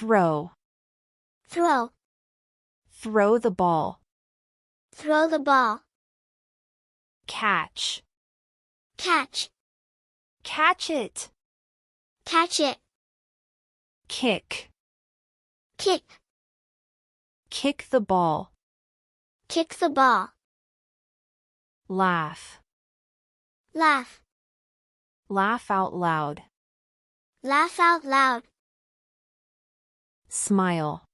Throw. Throw. Throw the ball. Throw the ball. Catch. Catch. Catch it. Catch it. Kick. Kick. Kick the ball. Kick the ball. Laugh. Laugh. Laugh out loud. Laugh out loud. Smile.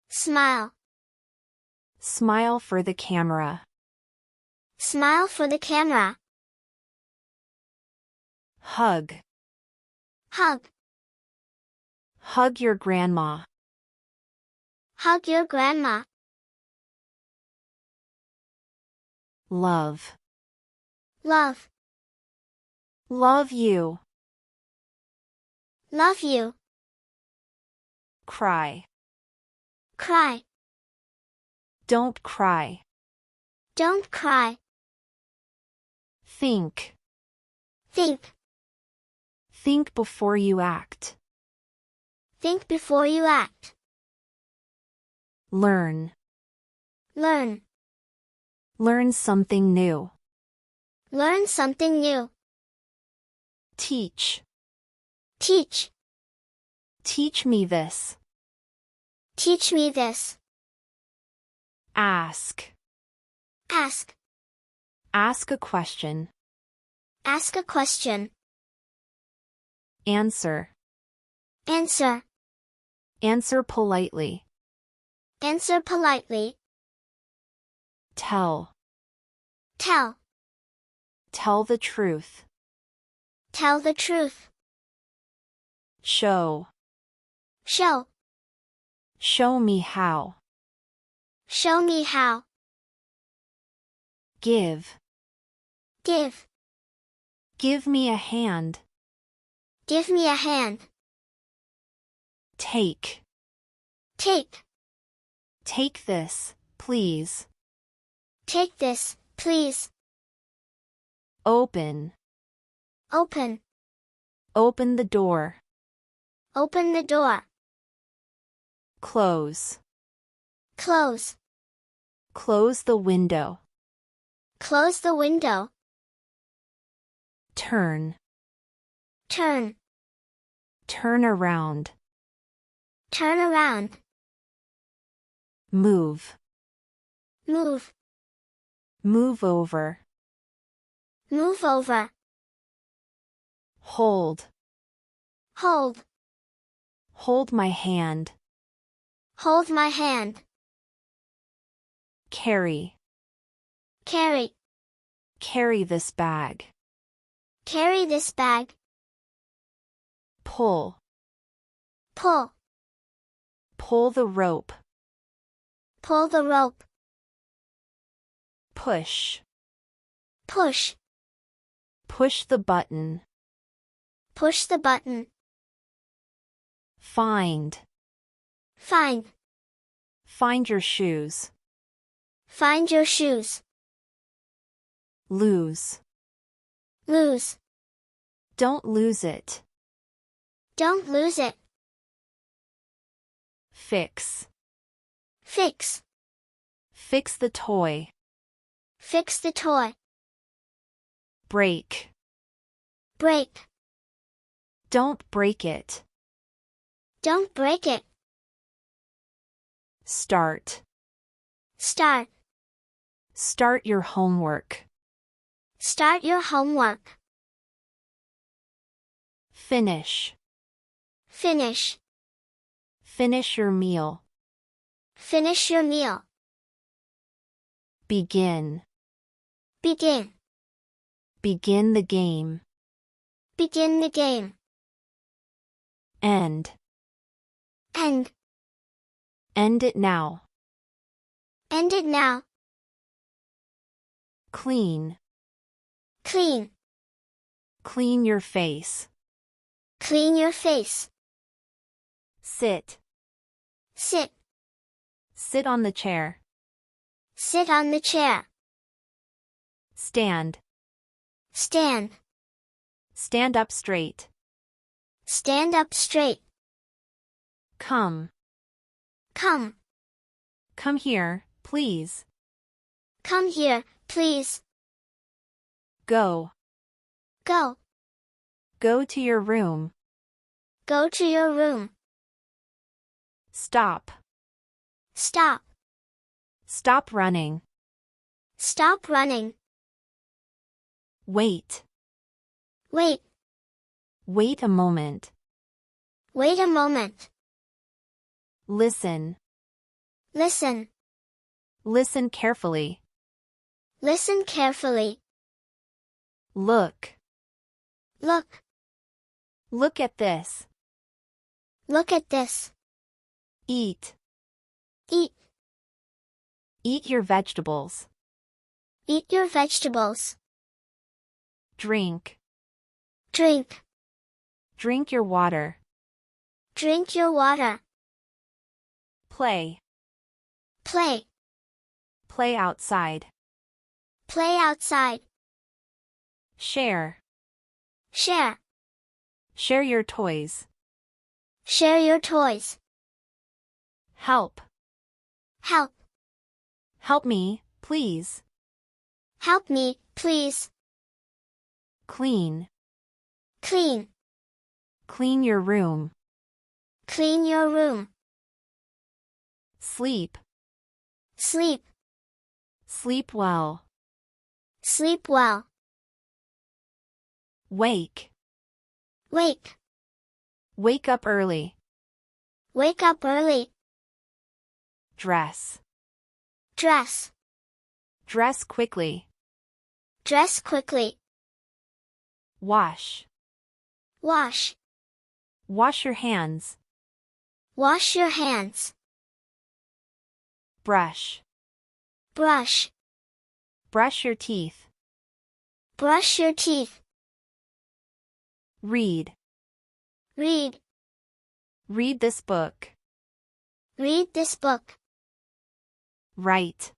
Smile. Smile for the camera. Smile for the camera. Hug. Hug. Hug your grandma. Hug your grandma. Love. Love. Love you. Love you. Cry. Cry. Don't cry. Don't cry. Think. Think. Think before you act. Think before you act. Learn. Learn. Learn something new. Learn something new. Teach. Teach. Teach me this. Teach me this. Ask. Ask. Ask a question. Ask a question. Answer. Answer. Answer politely. Answer politely. Tell. Tell. Tell the truth. Tell the truth. Show. Show. Show me how. Show me how. Give. Give. Give me a hand. Give me a hand. Take. Take. Take this, please. Take this, please. Open. Open. Open the door. Open the door. Close. Close. Close the window. Close the window. Turn. Turn. Turn around. Turn around. Move. Move. Move over. Move over. Hold. Hold. Hold my hand. Hold my hand. Carry. Carry. Carry this bag. Carry this bag. Pull. Pull. Pull the rope. Pull the rope. Push. Push. Push the button. Push the button. Find. Find. Find your shoes. Find your shoes. Lose. Lose. Don't lose it. Don't lose it. Fix. Fix. Fix the toy. Fix the toy. Break. Break. Don't break it. Don't break it. Start. Start. Start your homework. Start your homework. Finish. Finish. Finish your meal. Finish your meal. Begin. Begin. Begin the game. Begin the game. End. End. End it now. End it now. Clean. Clean. Clean your face. Clean your face. Sit. Sit. Sit on the chair. Sit on the chair. Stand. Stand. Stand up straight. Stand up straight. Come. Come. Come here, please. Come here, please. Go. Go. Go to your room. Go to your room. Stop. Stop. Stop running. Stop running. Wait. Wait. Wait a moment. Wait a moment. Listen. Listen. Listen carefully. Listen carefully. Look. Look. Look at this. Look at this. Eat. Eat. Eat your vegetables. Eat your vegetables. Drink. Drink. Drink your water. Drink your water. Play. Play. Play outside. Play outside. Share. Share. Share your toys. Share your toys. Help. Help. Help me, please. Help me, please. Clean. Clean. Clean your room. Clean your room. Sleep. Sleep. Sleep well. Sleep well. Wake. Wake. Wake up early. Wake up early. Dress. Dress. Dress quickly. Dress quickly. Wash. Wash. Wash your hands. Wash your hands. Brush. Brush. Brush your teeth. Brush your teeth. Read. Read. Read this book. Read this book. Write.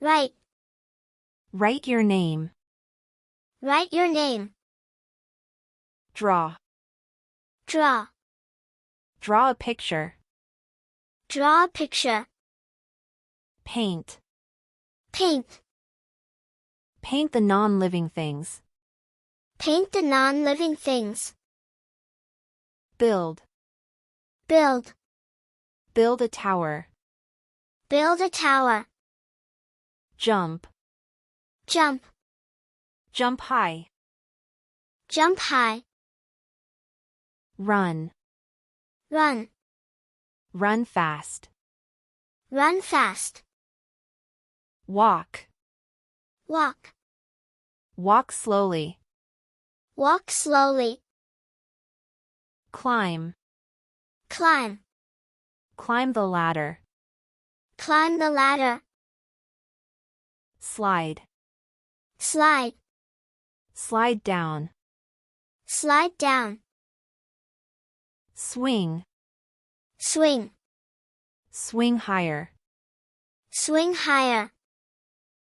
Write. Write your name. Write your name. Draw. Draw. Draw a picture. Draw a picture. Paint. Paint. Paint the non-living things. Paint the non-living things. Build. Build. Build a tower. Build a tower. Jump. Jump. Jump high. Jump high. Run. Run. Run fast. Run fast. Walk. Walk. Walk slowly. Walk slowly. Climb. Climb. Climb the ladder. Climb the ladder. Slide. Slide. Slide down. Slide down. Swing. Swing. Swing higher. Swing higher.